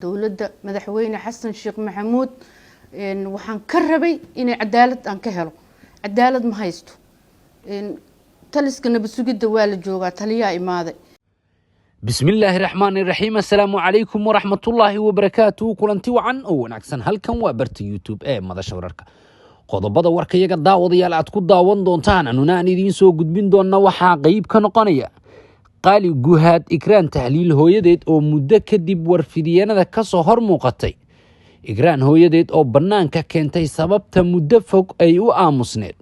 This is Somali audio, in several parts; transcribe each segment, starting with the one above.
دولة مدحوينة حسن الشيخ محمود waxaan ka rabay in cadaalad aan ka helo cadaalad ma haysto taliska nabad sugidda waa la joogaa taliya imaaday bismillaahir rahmaanir rahiim assalaamu alaykum wa rahmatullaahi wa barakaatuh kulanti wacan oo wanaagsan halkan waa barta YouTube ee madasha wararka qodobada warkayaga daawadayaal aad ku daawan doontaan anuna aan idin soo gudbin doona waxa qayb ka noqonaya qaali guhaad ikraan tahliil hooyadeed oo muddo kadib warfidiyanada ka soo hor muuqatay ikraan hooyadeed oo banaanka keentay sababta muddo fog ay u aamusneed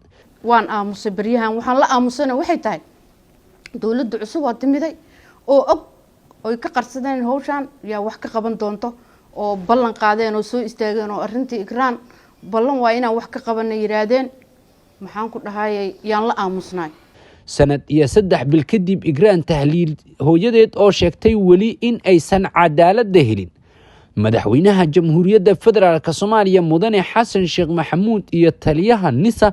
waan aamusay bariyahan waxaan la aamusana waxay tahay dawladda cusub waa timiday oo og oo ka qarsadeen hawshan yaa wax ka qaban doonto oo ballan qaadeen oo soo istaageen oo arintii ikraan ballan waa inaan wax ka qaban yiraahdeen maxaan ku dhahay yaan la aamusnay sanad iyo 3 bil kadib ikraan tahliil hooyadeed oo sheegtay wali in aysan cadaalad helin madaxweynaha jamhuuriyadda federaalka Soomaaliya mudane Xasan Sheekh Maxamuud iyo taliyaha NISA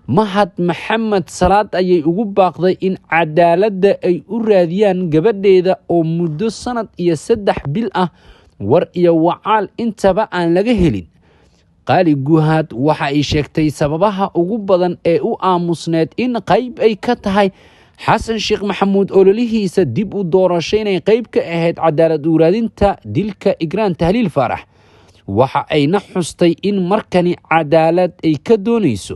Mahad Maxamed Salaad ayay ugu baaqday in cadaaladda ay u raadiyaan gabadheeda oo muddo sanad iyo 3 bil ah war iyo wacaal intaba aan laga helin qaali guhaad waxa ay sheegtay sababaha ugu badan ee u aamusneed in qayb ay ka tahay Xasan Sheekh Maxamuud ololihiisa dib u doorashay inay qayb ka ahayd cadaalad u raadinta dilka ikraan tahliil faarax waxa ay na xustay in markani cadaalad ay ka doonayso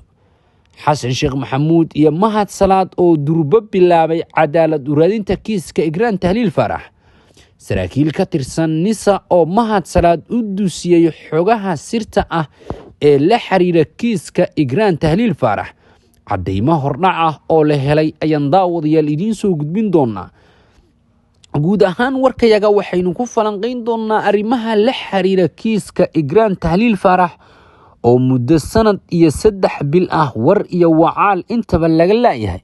Xasan Sheekh Maxamuud iyo Mahad Salaad oo durba bilaabay cadaalad u raadinta kiiska ikraan tahliil faarax saraakiil ka tirsan NISA oo Mahad Salaad u dusiyay xogaha sirta ah ee la xiriira kiiska ikraan tahliil faarax cadeymo hordhac ah oo la helay ayaan daawadayaal idin soo gudbin doonaa guud ahaan warkayaga waxaynu ku falanqeyn doonaa arrimaha la xiriira kiiska ikraan tahliil faarax oo muddo sanad iyo 3 bil ah war iyo wacaal intaba laga laayahay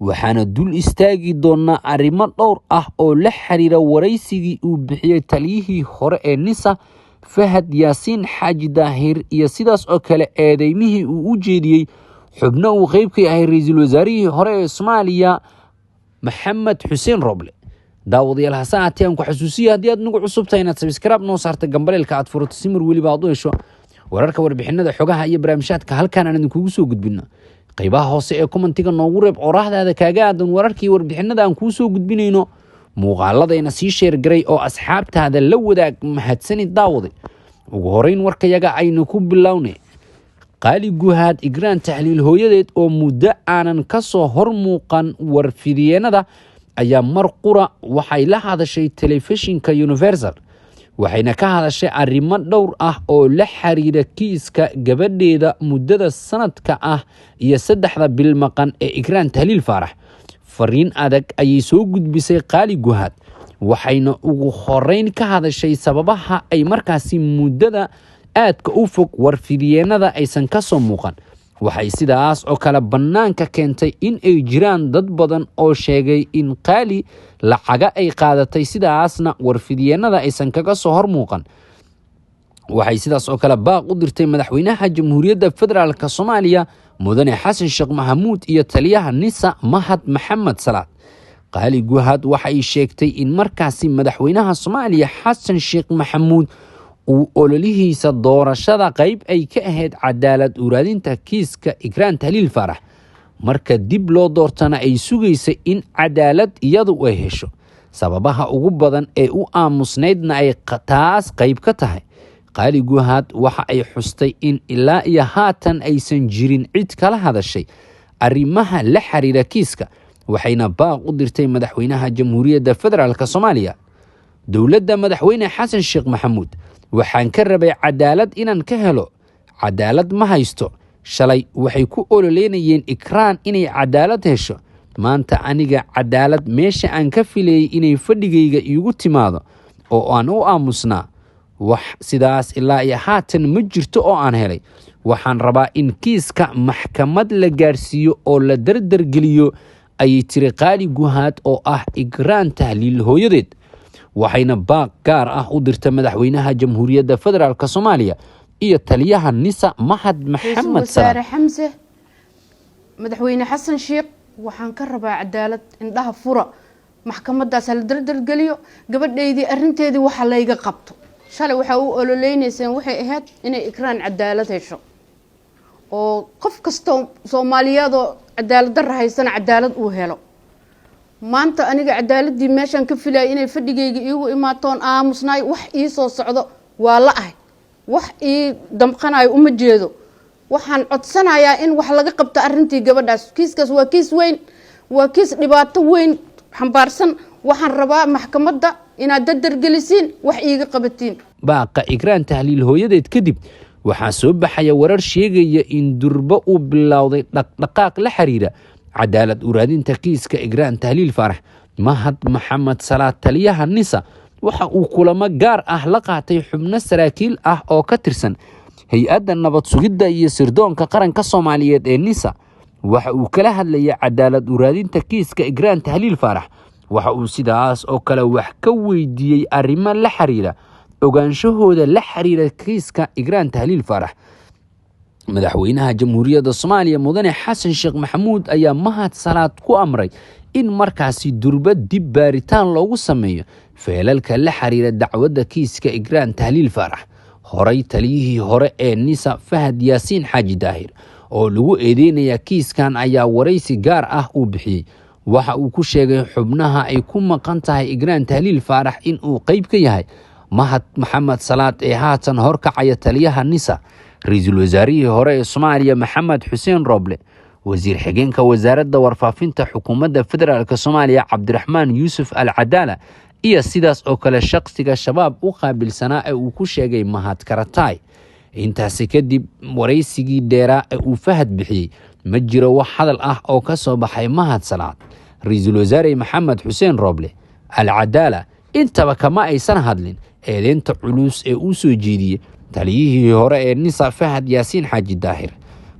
waxaana dul istaagi doonaa arrimo dhowr ah oo la xiriira waraysigii uu bixiyay taliyihii hore ee NISA Fahad Yaasiin Xaaji Daahir iyo sidaas oo kale eedeymihii uu u jeediyay xubno uu qayb ka yahay ra'iisul wasaarihii hore ee Soomaaliya Maxamed Xuseen Roble daawadayaal hasaatee aan ku xasuusiyo haddii aad nagu cusub tahay inaad subscribe noo saarta gambaleelka aad furato si mar waliba aad u hesho wararka warbixinada xogaha iyo barnaamijyaadka halkan aan idinkugu soo gudbino qaybaha hoose ee commentiga noogu reeb qoraaxdaada kaaga aadan wararkii warbixinada aan kuu soo gudbinayno muuqaaladayna sii sheer garay oo asxaabtaada la wadaag mahadsanid daawaday ugu horeyn warkayaga aynu ku bilownay qaali guhaad ikraan tahliil hooyadeed oo muddo aanan ka soo hor muuqan warfidiyanada ayaa mar qura waxay la hadashay telefishinka Universal waxayna ka hadashay arrimo dhowr ah oo la xiriira kiiska gabadheeda muddada sanadka ah iyo 3 bil maqan ee ikraan tahliil faarax fariin adag ayay soo gudbisay qaali guhaad waxayna ugu horeyn ka hadashay sababaha ay markaasi muddada aadka u fog warfidiyanada aysan ka soo muuqan waxay sidaas oo kale banaanka keentay in ay jiraan dad badan oo sheegay in qaali lacaga ay qaadatay sidaasna warfidiyanada aysan kaga soo hor muuqan waxay sidaas oo kale baaq u dirtay madaxweynaha jamhuuriyadda federaalka Soomaaliya mudane Xasan Sheekh Maxamuud iyo taliyaha NISA Mahad Maxamed Salaad qaali guhaad waxay sheegtay in markaasi madaxweynaha Soomaaliya Xasan Sheekh Maxamuud uu ololihiisa doorashada qayb ay ka ahayd cadaalad u raadinta kiiska ikraan tahliil faarax marka dib loo doortana ay sugaysa in cadaalad iyadu ay hesho sababaha ugu badan ee u aamusneedna ay taas qayb ka tahay qaali guhaad waxa ay xustay in ilaa iyo haatan aysan jirin cid kala hadashay arrimaha la xiriira kiiska waxayna baaq u dirtay madaxweynaha jamhuuriyadda federaalka Soomaaliya dawladda madaxweyne Xasan Sheekh Maxamuud waxaan ka rabay cadaalad inaan ka helo cadaalad ma haysto shalay waxay ku ololeynayeen ikraan inay cadaalad hesho maanta aniga cadaalad meesha aan ka filayay inay fadhigayga iigu timaado oo aan u aamusnaa wax sidaas ilaa iyo haatan ma jirto oo aan helay waxaan rabaa in kiiska maxkamad la gaarsiiyo oo la dardar geliyo ayay tiri qaali guhaad oo ah ikraan tahliil hooyadeed waxayna baaq gaar ah u dirtay madaxweynaha jamhuuriyadda federaalka Soomaaliya iyo taliyaha NISA Mahad Maxamed Salaad xamse madaxweyne Xasan Sheekh waxaan ka rabaa cadaalad indhaha fura maxkamadaas la dardar geliyo gabadheydii arinteedii waxa la iga qabto shalay waxa uu ololeynaysan waxay ahayd inay ikraan cadaalad hesho oo qof kasta Soomaaliyeed oo cadaalad darro haysan cadaalad uu helo maanta aniga cadaaladii meeshan ka filay inay fadhigayga iigu imaatoon aamusnaay wax ii soo socdo waa la ahay wax ii damqanayo uma jeedo waxaan codsanayaa in wax laga qabto arintii gabadhaas kiiskaas waa kiis weyn waa kiis dhibaato weyn xambaarsan waxaan rabaa maxkamadda inaad dardargelisiin wax iiga qabatiin baaqa ikraan tahliil hooyadeed kadib waxaa soo baxaya warar sheegaya in durba uu bilowday dhaqdhaqaaq la xiriira cadaalad u raadinta kiiska ikraan tahliil faarax mahad maxamed salaad taliyaha nisa waxa uu kulamo gaar ah la qaatay xubno saraakiil ah oo ka tirsan hay-adda nabad sugidda iyo sirdoonka qaranka Soomaaliyeed ee nisa waxa uu kala hadlayay cadaalad u raadinta kiiska ikraan tahliil faarax waxa uu sidaas oo kale wax ka weydiiyay arrimo la xiriira ogaanshahooda la xiriira kiiska ikraan tahliil faarax madaxweynaha jamhuuriyadda Soomaaliya mudane xasan sheekh maxamuud ayaa mahad salaad ku amray in markaasi durba dib baaritaan loogu sameeyo feelalka la xiriira dacwadda kiiska ikraan tahliil faarax horay taliyihii hore ee nisa Fahad Yaasiin Xaaji Daahir oo lagu eedeynaya kiiskan ayaa waraysi gaar ah uu bixiyay waxa uu ku sheegay xubnaha ay ku maqan tahay ikraan tahliil faarax in uu qayb ka yahay mahad maxamed salaad ee haatan horkacaya taliyaha nisa ra'iisul wasaarihii hore ee Soomaaliya Maxamed Xuseen Roble wasiir xigeenka wasaaradda warfaafinta xukuumadda federaalka Soomaaliya Cabdiraxmaan Yuusuf Al Cadaala iyo sidaas oo kale shaqsiga shabaab u qaabilsanaa ee uu ku sheegay mahad karatay intaasi kadib waraysigii dheeraa ee uu Fahad bixiyay ma jiro wax hadal ah oo ka soo baxay mahad salaad ra'iisul wasaare Maxamed Xuseen Roble Al Cadaala intaba kama aysan hadlin eedeynta culus ee uu soo jeediyay taliyihii hore ee nisa Fahad Yaasiin Xaaji Daahir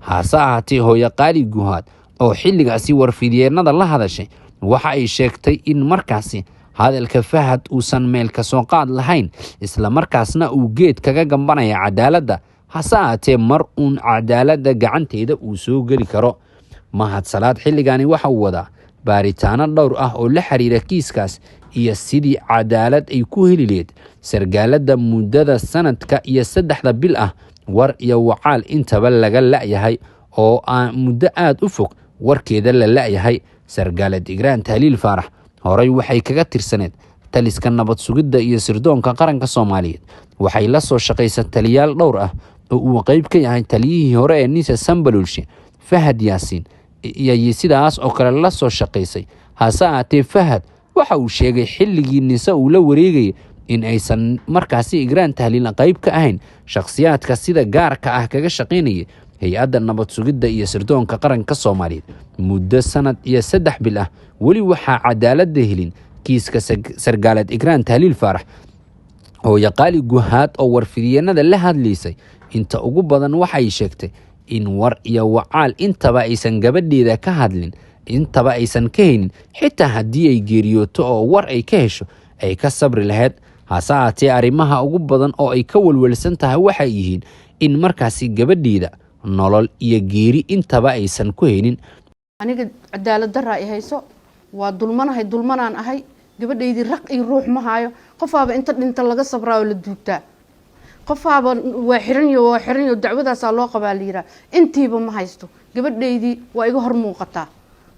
hase ahaatee hooyo qaali guhaad oo xilligaasi warfidyeenada la hadashay waxa ay sheegtay in markaasi hadalka Fahad uusan meel ka soo qaad lahayn isla markaasna uu geed kaga gambanaya cadaaladda hase ahaatee mar uun cadaaladda gacanteeda uu soo geli karo mahad salaad xilligaani waxa uu wadaa baaritaano dhowr ah oo la xiriira kiiskaas iyo sidii cadaalad ay ku heli leed sargaalada muddada sanadka iyo 3 bil ah war iyo wacaal intaba laga la'yahay oo aan muddo aad u fog warkeeda la la'yahay sargaalad ikraan tahliil faarax horay waxay kaga tirsaneed taliska nabad sugidda iyo sirdoonka qaranka Soomaaliyeed waxay la soo shaqaysay taliyaal dhowr ah oo uu qayb ka yahay taliyihii hore ee nisa Sambalulshe Fahad Yaasiin iyo sidaas oo kale la soo shaqaysay hase ahaatee Fahad waxa uu sheegay xilligii nisa uu la wareegay in aysan markaasi ikraan tahliil qayb ka ahayn shakhsiyaadka sida gaarka ah kaga shaqeynaya hay-adda nabad sugidda iyo sirdoonka qaranka Soomaaliyeed muddo sanad iyo 3 bil ah wali waxa cadaalad helin kiiska sargaalad ikraan tahliil faarax oo yaqaali guhaad oo warfidyeenada la hadlaysay inta ugu badan waxay sheegtay in war iyo wacaal intaba aysan gabadheeda ka hadlin intaba aysan ka haynin xitaa haddii ay geeriyooto oo war ay ka hesho ay ka sabri lahayd hase ahaatee arrimaha ugu badan oo ay ka walwalsan tahay waxay yihiin in markaasi gabadheeda nolol iyo geeri intaba aysan ku haynin aniga cadaalad darro ay hayso waa dulmanaan ahay gabadheydii raq iyo ruux ma hayo qofaaba inta dhinta laga sabraayo la duugtaa qofaaba waa xiran dacwadaas loo qabaa liira intiiba ma haysto gabadheydii waa iga hor muuqataa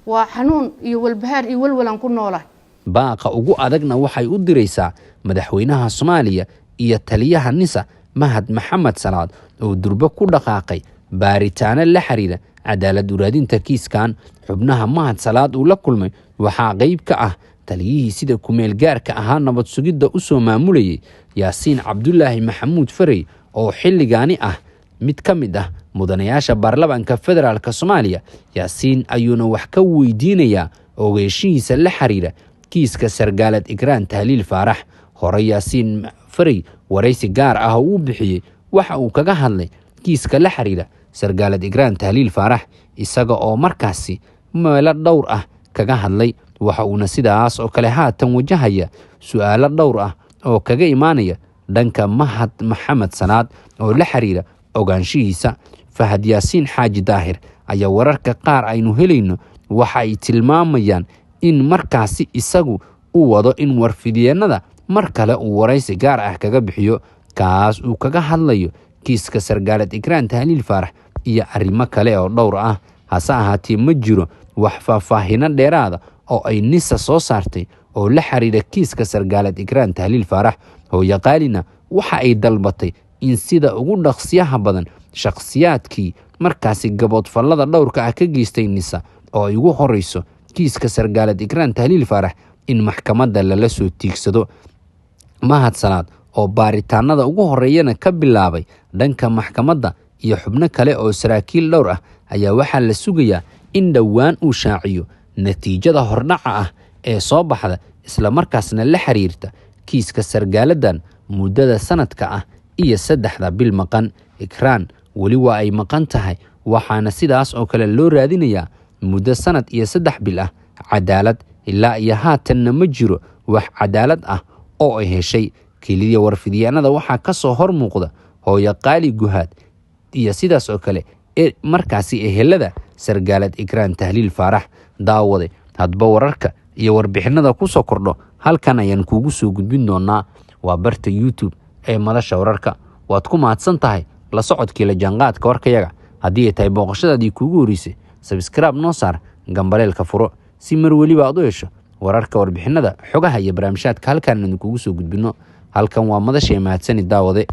waa xanuun iyo walbahaar iyo walwalan ku noolahay baaqa ugu adagna waxay u diraysaa madaxweynaha Soomaaliya iyo taliyaha nisa mahad maxamed salaad oo durba ku dhaqaaqay baaritaano la xiriira cadaalad u raadinta kiiskan xubnaha mahad salaad uu la kulmay waxa qayb ka ah taliyihii sida kumeel gaarka ahaa nabad sugidda u soo maamulayay Yaasiin Cabdullaahi Maxamuud Farey oo xilligaani ah mid ka mid ah mudanayaasha baarlamaanka federaalka Soomaaliya Yaasiin ayuuna wax ka weydiinayaa ogeyshiisa la xiriira kiiska sargaalad ikraan tahliil faarax hore Yaasiin Farey waraysi gaar ah uu bixiyay waxa uu kaga hadlay kiiska la xiriira sargaalad ikraan tahliil faarax isaga oo markaasi meelo dhowr ah kaga hadlay waxa uuna sidaas oo kale haatan wajahaya su'aalo dhowr ah oo kaga imaanaya dhanka mahad maxamed salaad oo la xiriira ogaanshihiisa Fahad Yaasiin Xaaji Daahir ayaa wararka qaar aynu helayno waxa ay tilmaamayaan in markaasi isagu uu wado in warfidyeenada mar kale uu waraysi gaar ah kaga bixiyo kaas uu kaga hadlayo kiiska sargaalad Ikraan Tahliil Faarax iyo arrimo kale oo dhowr ah. hase ahaatee ma jiro wax faahfaahin dheeraad oo ay NISA soo saartay oo la xiriira kiiska sargaalad Ikraan Tahliil Faarax. hooyo qaalina waxa ay dalbatay in sida ugu dhaqsiyaha badan shakhsiyaadkii markaasi gaboodfallada dhowrka ah ka geystay NISA oo ay ugu horeyso kiiska sargaalad Ikraan Tahliil Faarax in maxkamadda lala soo tiigsado. Mahad Salaad oo baaritaanada ugu horeeyana ka bilaabay dhanka maxkamadda iyo xubno kale oo saraakiil dhowr ah ayaa waxaa la sugayaa in dhowaan uu shaaciyo natiijada hordhaca ah ee soo baxda isla markaasna la xiriirta kiiska sargaaladan muddada sanadka ah iyo 3 bil maqan. Ikraan wali waa ay maqan tahay, waxaana sidaas oo kale loo raadinayaa muddo sanad iyo 3 bil ah cadaalad. ilaa iyo haatanna ma jiro wax cadaalad ah oo ay heshay. keliya warfidyaanada waxaa ka soo hor muuqda hooyo qaali Guhaad iyo sidaas oo kale markaasi ehelada sargaalad Ikraan Tahliil Faarax. daawade hadba wararka iyo warbixinada ku soo kordho halkan ayaan kuugu soo gudbin doonaa. waa barta YouTube ee Madasha Wararka. waad ku mahadsan tahay la socodkii la jaanqaadka warkayaga. haddii ay tahay booqashadaadii kuugu horeysay, subscribe noo saar, gambaleelka furo si mar waliba aad u hesho wararka, warbixinada, xogaha iyo barnaamijyaadka halkan aan kuugu soo gudbino. halkan waa Madasha. mahadsanid daawade.